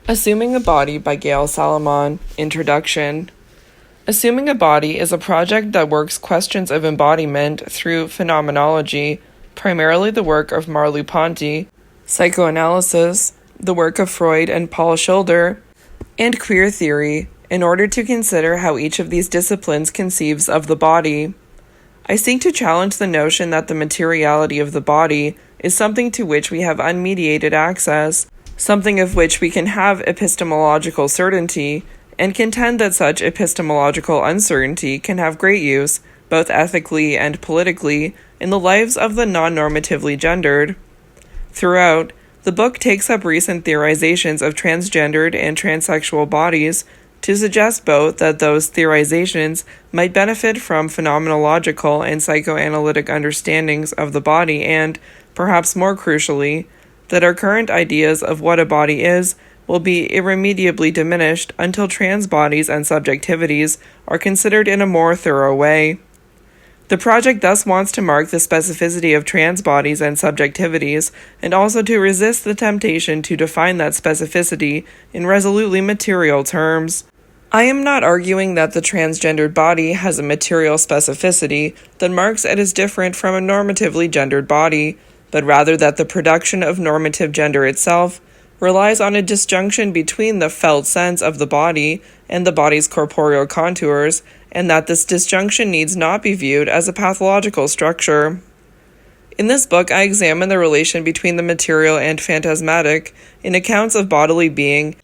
Assuming a Body by Gail Salomon. Introduction. Assuming a Body is a project that works questions of embodiment through phenomenology, primarily the work of Merleau-Ponty, psychoanalysis, the work of Freud and Paul Schilder, and queer theory, in order to consider how each of these disciplines conceives of the body. I seek to challenge the notion that the materiality of the body is something to which we have unmediated access, something of which we can have epistemological certainty, and contend that such epistemological uncertainty can have great use, both ethically and politically, in the lives of the non-normatively gendered. Throughout, the book takes up recent theorizations of transgendered and transsexual bodies to suggest both that those theorizations might benefit from phenomenological and psychoanalytic understandings of the body and, perhaps more crucially, that our current ideas of what a body is will be irremediably diminished until trans bodies and subjectivities are considered in a more thorough way. The project thus wants to mark the specificity of trans bodies and subjectivities, and also to resist the temptation to define that specificity in resolutely material terms. I am not arguing that the transgendered body has a material specificity that marks it as different from a normatively gendered body, but rather that the production of normative gender itself relies on a disjunction between the felt sense of the body and the body's corporeal contours, and that this disjunction needs not be viewed as a pathological structure. In this book, I examine the relation between the material and phantasmatic in accounts of bodily being,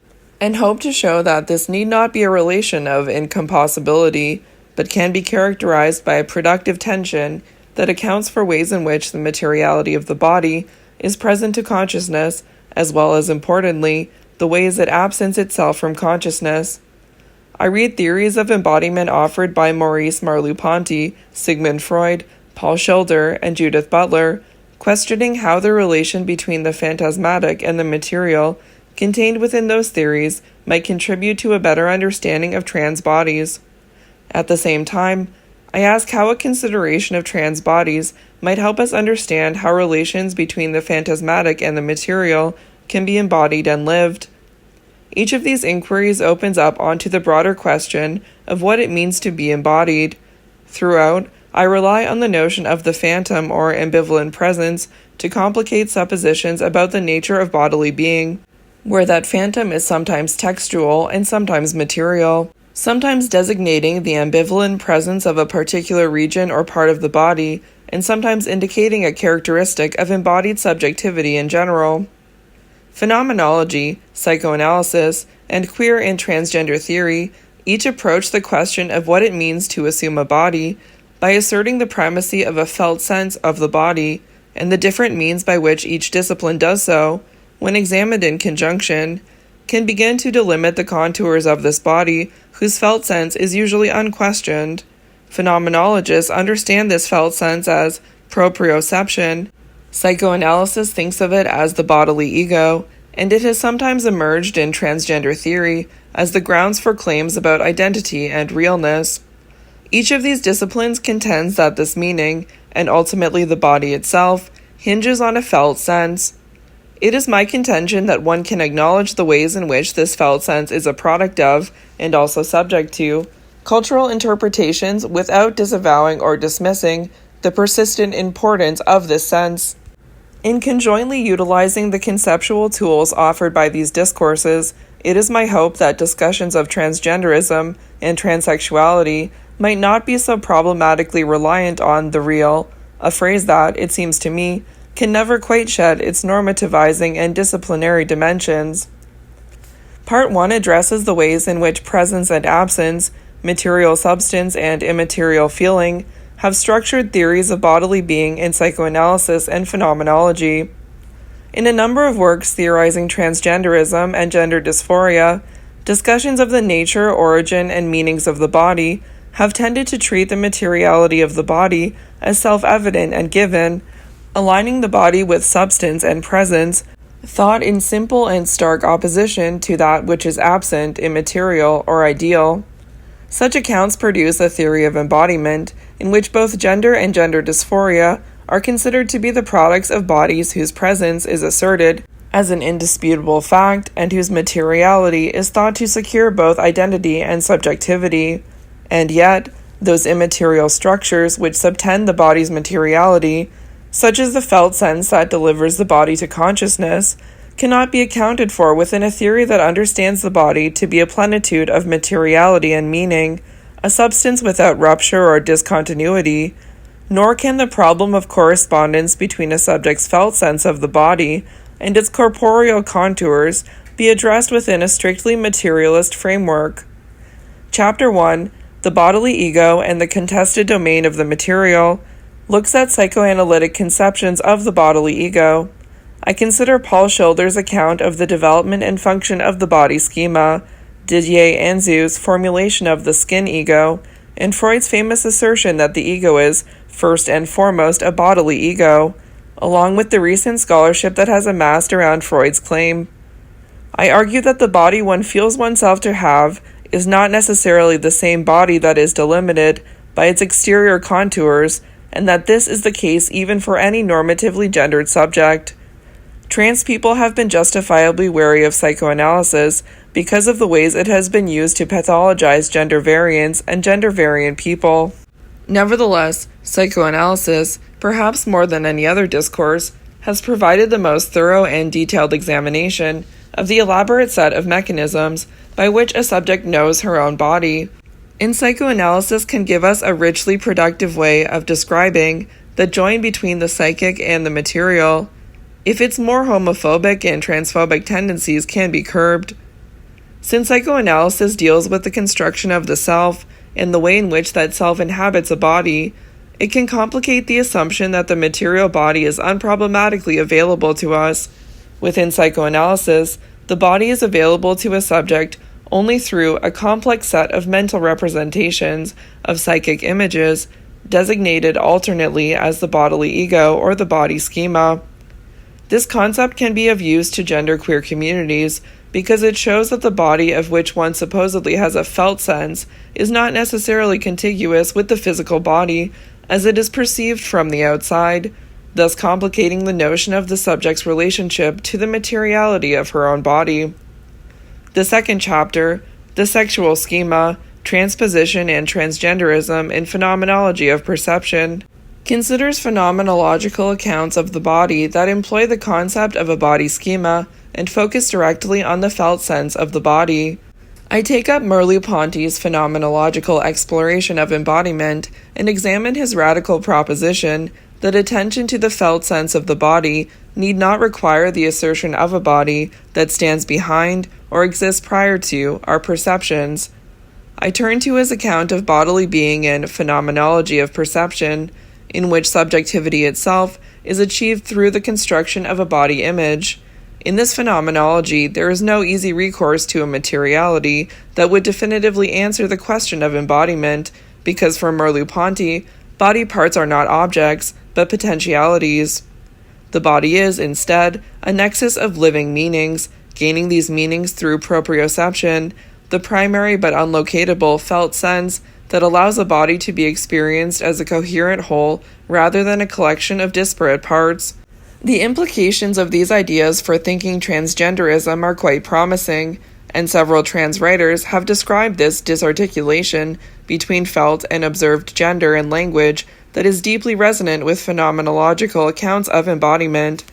and hope to show that this need not be a relation of incompossibility, but can be characterized by a productive tension that accounts for ways in which the materiality of the body is present to consciousness, as well as, importantly, the ways it absents itself from consciousness. I read theories of embodiment offered by Maurice Merleau-Ponty, Sigmund Freud, Paul Schilder, and Judith Butler, questioning how the relation between the phantasmatic and the material contained within those theories might contribute to a better understanding of trans bodies. At the same time, I ask how a consideration of trans bodies might help us understand how relations between the phantasmatic and the material can be embodied and lived. Each of these inquiries opens up onto the broader question of what it means to be embodied. Throughout, I rely on the notion of the phantom or ambivalent presence to complicate suppositions about the nature of bodily being, where that phantom is sometimes textual and sometimes material, sometimes designating the ambivalent presence of a particular region or part of the body, and sometimes indicating a characteristic of embodied subjectivity in general. Phenomenology, psychoanalysis, and queer and transgender theory each approach the question of what it means to assume a body by asserting the primacy of a felt sense of the body, and the different means by which each discipline does so, when examined in conjunction, can begin to delimit the contours of this body whose felt sense is usually unquestioned. Phenomenologists understand this felt sense as proprioception. Psychoanalysis thinks of it as the bodily ego, and it has sometimes emerged in transgender theory as the grounds for claims about identity and realness. Each of these disciplines contends that this meaning, and ultimately the body itself, hinges on a felt sense. It is my contention that one can acknowledge the ways in which this felt sense is a product of, and also subject to, cultural interpretations without disavowing or dismissing the persistent importance of this sense. In conjointly utilizing the conceptual tools offered by these discourses, it is my hope that discussions of transgenderism and transsexuality might not be so problematically reliant on the real, a phrase that, it seems to me, can never quite shed its normativizing and disciplinary dimensions. Part 1 addresses the ways in which presence and absence, material substance and immaterial feeling, have structured theories of bodily being in psychoanalysis and phenomenology. In a number of works theorizing transgenderism and gender dysphoria, discussions of the nature, origin, and meanings of the body have tended to treat the materiality of the body as self-evident and given, aligning the body with substance and presence, thought in simple and stark opposition to that which is absent, immaterial, or ideal. Such accounts produce a theory of embodiment, in which both gender and gender dysphoria are considered to be the products of bodies whose presence is asserted as an indisputable fact and whose materiality is thought to secure both identity and subjectivity, and yet, those immaterial structures which subtend the body's materiality, such as the felt sense that delivers the body to consciousness, cannot be accounted for within a theory that understands the body to be a plenitude of materiality and meaning, a substance without rupture or discontinuity, nor can the problem of correspondence between a subject's felt sense of the body and its corporeal contours be addressed within a strictly materialist framework. Chapter 1, The Bodily Ego and the Contested Domain of the Material, looks at psychoanalytic conceptions of the bodily ego. I consider Paul Schilder's account of the development and function of the body schema, Didier Anzou's formulation of the skin ego, and Freud's famous assertion that the ego is, first and foremost, a bodily ego, along with the recent scholarship that has amassed around Freud's claim. I argue that the body one feels oneself to have is not necessarily the same body that is delimited by its exterior contours, and that this is the case even for any normatively gendered subject. Trans people have been justifiably wary of psychoanalysis because of the ways it has been used to pathologize gender variance and gender variant people. Nevertheless, psychoanalysis, perhaps more than any other discourse, has provided the most thorough and detailed examination of the elaborate set of mechanisms by which a subject knows her own body. And psychoanalysis can give us a richly productive way of describing the join between the psychic and the material, if its more homophobic and transphobic tendencies can be curbed. Since psychoanalysis deals with the construction of the self and the way in which that self inhabits a body, it can complicate the assumption that the material body is unproblematically available to us. Within psychoanalysis, the body is available to a subject only through a complex set of mental representations of psychic images, designated alternately as the bodily ego or the body schema. This concept can be of use to genderqueer communities because it shows that the body of which one supposedly has a felt sense is not necessarily contiguous with the physical body as it is perceived from the outside, thus complicating the notion of the subject's relationship to the materiality of her own body. The second chapter, The Sexual Schema, Transposition and Transgenderism in Phenomenology of Perception, considers phenomenological accounts of the body that employ the concept of a body schema and focus directly on the felt sense of the body. I take up Merleau-Ponty's phenomenological exploration of embodiment and examine his radical proposition that attention to the felt sense of the body need not require the assertion of a body that stands behind or exists prior to our perceptions. I turn to his account of bodily being in Phenomenology of Perception, in which subjectivity itself is achieved through the construction of a body image. In this phenomenology, there is no easy recourse to a materiality that would definitively answer the question of embodiment, because for Merleau-Ponty, body parts are not objects, but potentialities. The body is, instead, a nexus of living meanings, gaining these meanings through proprioception, the primary but unlocatable felt sense that allows a body to be experienced as a coherent whole rather than a collection of disparate parts. The implications of these ideas for thinking transgenderism are quite promising, and several trans writers have described this disarticulation between felt and observed gender and language that is deeply resonant with phenomenological accounts of embodiment.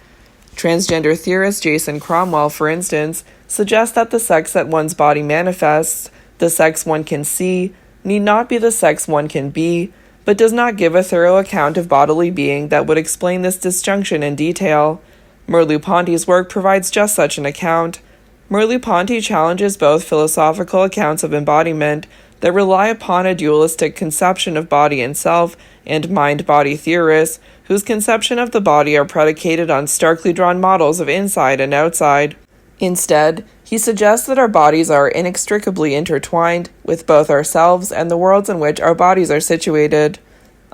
Transgender theorist Jason Cromwell, for instance, suggests that the sex that one's body manifests, the sex one can see, need not be the sex one can be, but does not give a thorough account of bodily being that would explain this disjunction in detail. Merleau-Ponty's work provides just such an account. Merleau-Ponty challenges both philosophical accounts of embodiment that rely upon a dualistic conception of body and self, and mind-body theorists whose conception of the body are predicated on starkly drawn models of inside and outside. Instead, he suggests that our bodies are inextricably intertwined with both ourselves and the worlds in which our bodies are situated.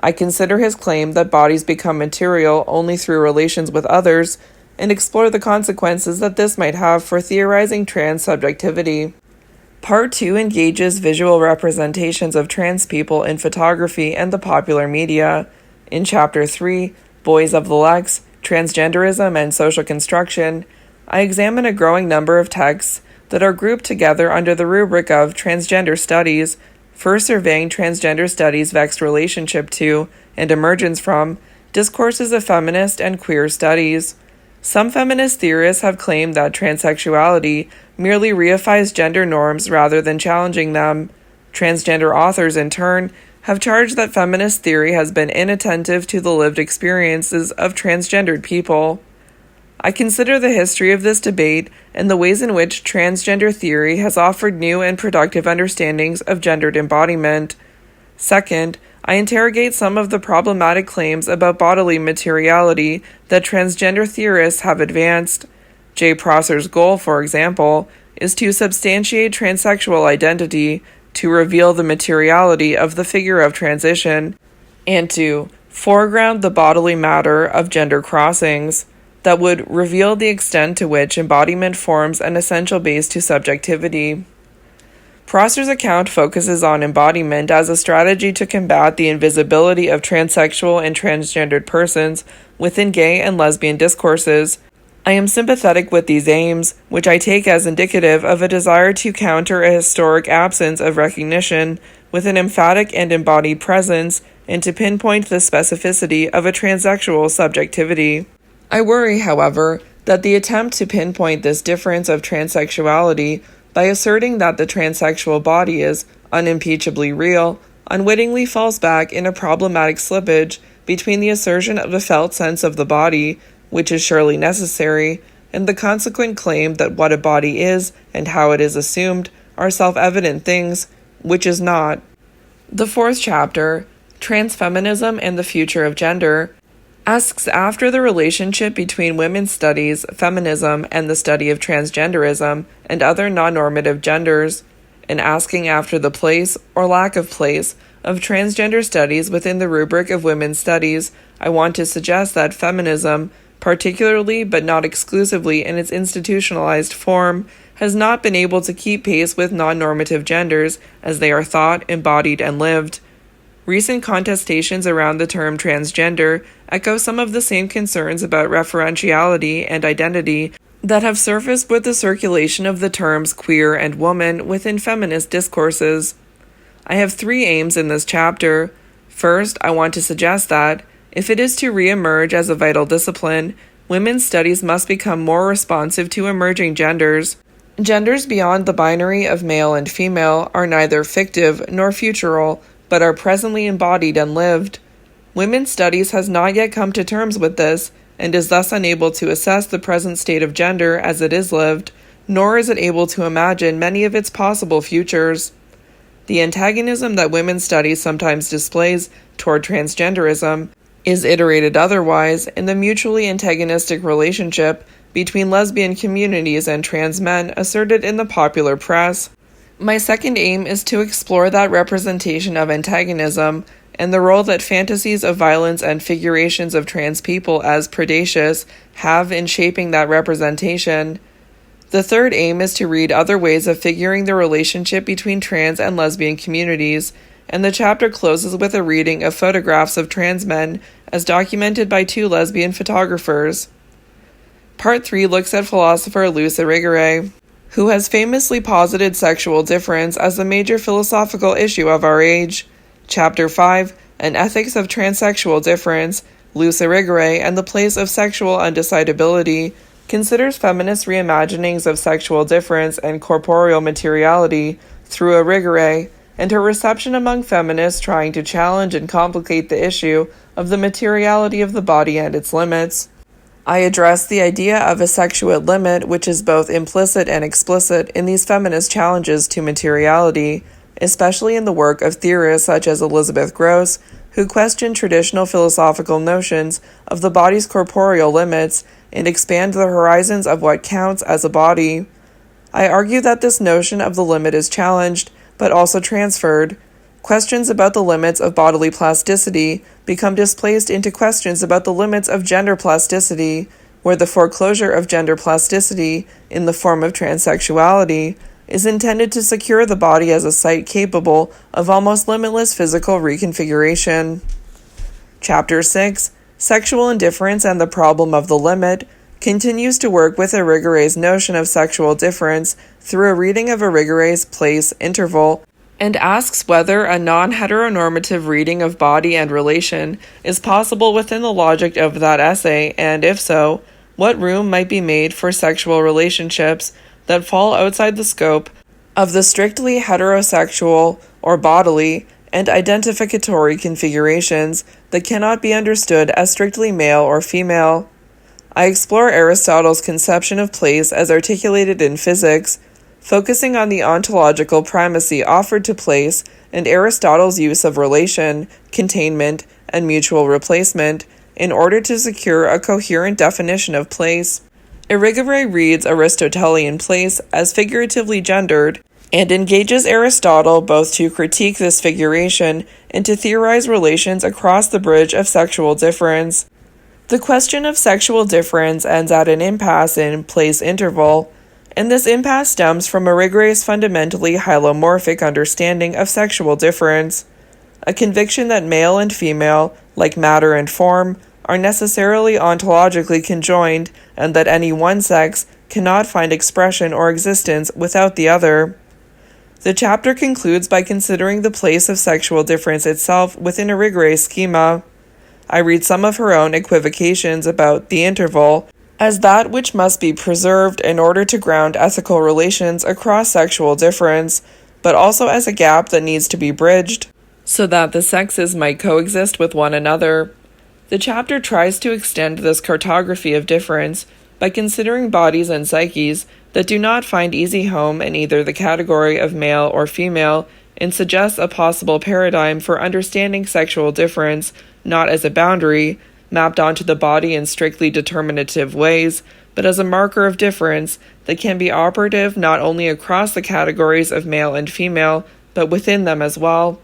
I consider his claim that bodies become material only through relations with others, and explore the consequences that this might have for theorizing trans subjectivity. Part 2 engages visual representations of trans people in photography and the popular media. In Chapter 3, Boys of the Lex, Transgenderism and Social Construction, I examine a growing number of texts that are grouped together under the rubric of transgender studies, first surveying transgender studies' vexed relationship to, and emergence from, discourses of feminist and queer studies. Some feminist theorists have claimed that transsexuality merely reifies gender norms rather than challenging them. Transgender authors, in turn, have charged that feminist theory has been inattentive to the lived experiences of transgendered people. I consider the history of this debate and the ways in which transgender theory has offered new and productive understandings of gendered embodiment. Second, I interrogate some of the problematic claims about bodily materiality that transgender theorists have advanced. J. Prosser's goal, for example, is to substantiate transsexual identity, to reveal the materiality of the figure of transition, and to foreground the bodily matter of gender crossings that would reveal the extent to which embodiment forms an essential base to subjectivity. Prosser's account focuses on embodiment as a strategy to combat the invisibility of transsexual and transgendered persons within gay and lesbian discourses. I am sympathetic with these aims, which I take as indicative of a desire to counter a historic absence of recognition with an emphatic and embodied presence, and to pinpoint the specificity of a transsexual subjectivity. I worry, however, that the attempt to pinpoint this difference of transsexuality by asserting that the transsexual body is unimpeachably real unwittingly falls back in a problematic slippage between the assertion of a felt sense of the body, which is surely necessary, and the consequent claim that what a body is and how it is assumed are self-evident things, which is not. The fourth chapter, Transfeminism and the Future of Gender, asks after the relationship between women's studies, feminism, and the study of transgenderism and other non-normative genders, and asking after the place, or lack of place, of transgender studies within the rubric of women's studies. I want to suggest that feminism, particularly but not exclusively in its institutionalized form, has not been able to keep pace with non-normative genders as they are thought, embodied, and lived. Recent contestations around the term transgender echo some of the same concerns about referentiality and identity that have surfaced with the circulation of the terms queer and woman within feminist discourses. I have three aims in this chapter. First, I want to suggest that, if it is to re-emerge as a vital discipline, women's studies must become more responsive to emerging genders. Genders beyond the binary of male and female are neither fictive nor futural, but are presently embodied and lived. Women's studies has not yet come to terms with this, and is thus unable to assess the present state of gender as it is lived, nor is it able to imagine many of its possible futures. The antagonism that women's studies sometimes displays toward transgenderism is iterated otherwise in the mutually antagonistic relationship between lesbian communities and trans men asserted in the popular press. My second aim is to explore that representation of antagonism and the role that fantasies of violence and figurations of trans people as predacious have in shaping that representation. The third aim is to read other ways of figuring the relationship between trans and lesbian communities, and the chapter closes with a reading of photographs of trans men as documented by two lesbian photographers. Part 3 looks at philosopher Luce Irigaray, who has famously posited sexual difference as the major philosophical issue of our age. Chapter 5, An Ethics of Transsexual Difference, Luce Irigaray and the Place of Sexual Undecidability, considers feminist reimaginings of sexual difference and corporeal materiality through Irigaray, and her reception among feminists trying to challenge and complicate the issue of the materiality of the body and its limits. I address the idea of a sexual limit which is both implicit and explicit in these feminist challenges to materiality, especially in the work of theorists such as Elizabeth Grosz, who question traditional philosophical notions of the body's corporeal limits and expand the horizons of what counts as a body. I argue that this notion of the limit is challenged, but also transferred. Questions about the limits of bodily plasticity become displaced into questions about the limits of gender plasticity, where the foreclosure of gender plasticity, in the form of transsexuality, is intended to secure the body as a site capable of almost limitless physical reconfiguration. Chapter 6, Sexual Indifference and the Problem of the Limit, continues to work with Irigaray notion of sexual difference through a reading of Irigaray's place interval, and asks whether a non-heteronormative reading of body and relation is possible within the logic of that essay, and if so, what room might be made for sexual relationships that fall outside the scope of the strictly heterosexual or bodily and identificatory configurations that cannot be understood as strictly male or female. I explore Aristotle's conception of place as articulated in physics, focusing on the ontological primacy offered to place and Aristotle's use of relation, containment, and mutual replacement in order to secure a coherent definition of place. Irigaray reads Aristotelian place as figuratively gendered, and engages Aristotle both to critique this figuration and to theorize relations across the bridge of sexual difference. The question of sexual difference ends at an impasse in place interval, and this impasse stems from Irigaray's fundamentally hylomorphic understanding of sexual difference, a conviction that male and female, like matter and form, are necessarily ontologically conjoined, and that any one sex cannot find expression or existence without the other. The chapter concludes by considering the place of sexual difference itself within Irigaray's schema. I read some of her own equivocations about the interval as that which must be preserved in order to ground ethical relations across sexual difference, but also as a gap that needs to be bridged, so that the sexes might coexist with one another. The chapter tries to extend this cartography of difference by considering bodies and psyches that do not find easy home in either the category of male or female, and suggests a possible paradigm for understanding sexual difference not as a boundary, mapped onto the body in strictly determinative ways, but as a marker of difference that can be operative not only across the categories of male and female, but within them as well.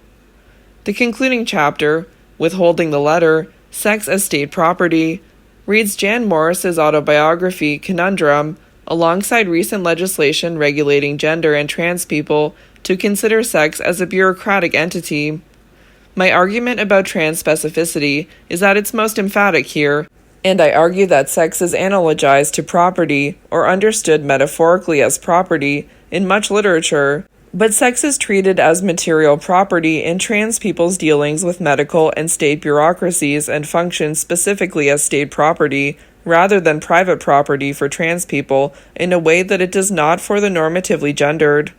The concluding chapter, Withholding the Letter, Sex as State Property, reads Jan Morris's autobiography, Conundrum, alongside recent legislation regulating gender and trans people to consider sex as a bureaucratic entity. My argument about trans specificity is at its most emphatic here, and I argue that sex is analogized to property, or understood metaphorically as property, in much literature, but sex is treated as material property in trans people's dealings with medical and state bureaucracies and functions specifically as state property, rather than private property for trans people in a way that it does not for the normatively gendered.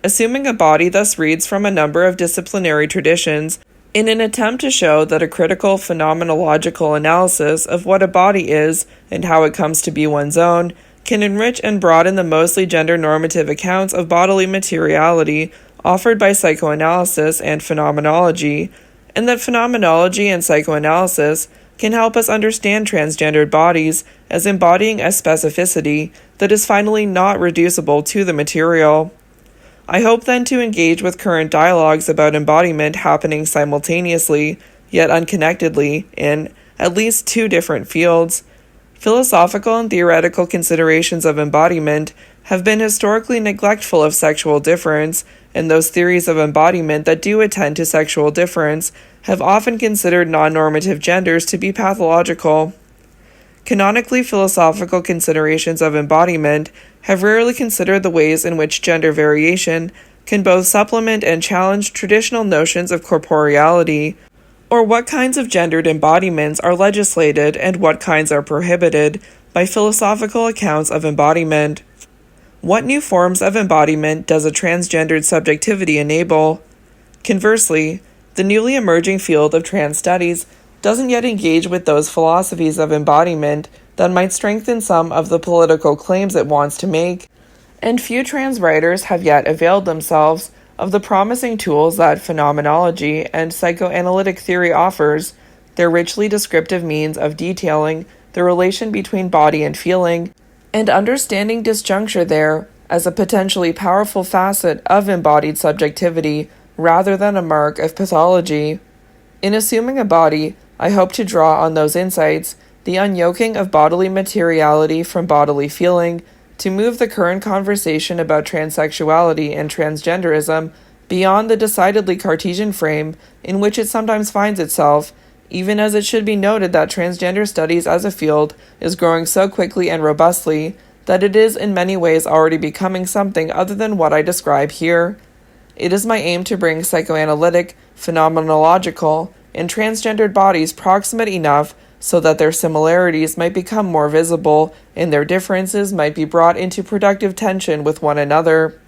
Assuming a body thus reads from a number of disciplinary traditions in an attempt to show that a critical phenomenological analysis of what a body is and how it comes to be one's own can enrich and broaden the mostly gender-normative accounts of bodily materiality offered by psychoanalysis and phenomenology, and that phenomenology and psychoanalysis can help us understand transgendered bodies as embodying a specificity that is finally not reducible to the material. I hope then to engage with current dialogues about embodiment happening simultaneously, yet unconnectedly, in at least two different fields. Philosophical and theoretical considerations of embodiment have been historically neglectful of sexual difference, and those theories of embodiment that do attend to sexual difference have often considered non-normative genders to be pathological. Canonically philosophical considerations of embodiment have rarely considered the ways in which gender variation can both supplement and challenge traditional notions of corporeality, or what kinds of gendered embodiments are legislated and what kinds are prohibited by philosophical accounts of embodiment. What new forms of embodiment does a transgendered subjectivity enable? Conversely, the newly emerging field of trans studies doesn't yet engage with those philosophies of embodiment that might strengthen some of the political claims it wants to make, and few trans writers have yet availed themselves of the promising tools that phenomenology and psychoanalytic theory offers, their richly descriptive means of detailing the relation between body and feeling, and understanding disjuncture there as a potentially powerful facet of embodied subjectivity rather than a mark of pathology. In assuming a body, I hope to draw on those insights, the unyoking of bodily materiality from bodily feeling, to move the current conversation about transsexuality and transgenderism beyond the decidedly Cartesian frame in which it sometimes finds itself, even as it should be noted that transgender studies as a field is growing so quickly and robustly that it is in many ways already becoming something other than what I describe here. It is my aim to bring psychoanalytic, phenomenological, and transgendered bodies proximate enough so that their similarities might become more visible and their differences might be brought into productive tension with one another.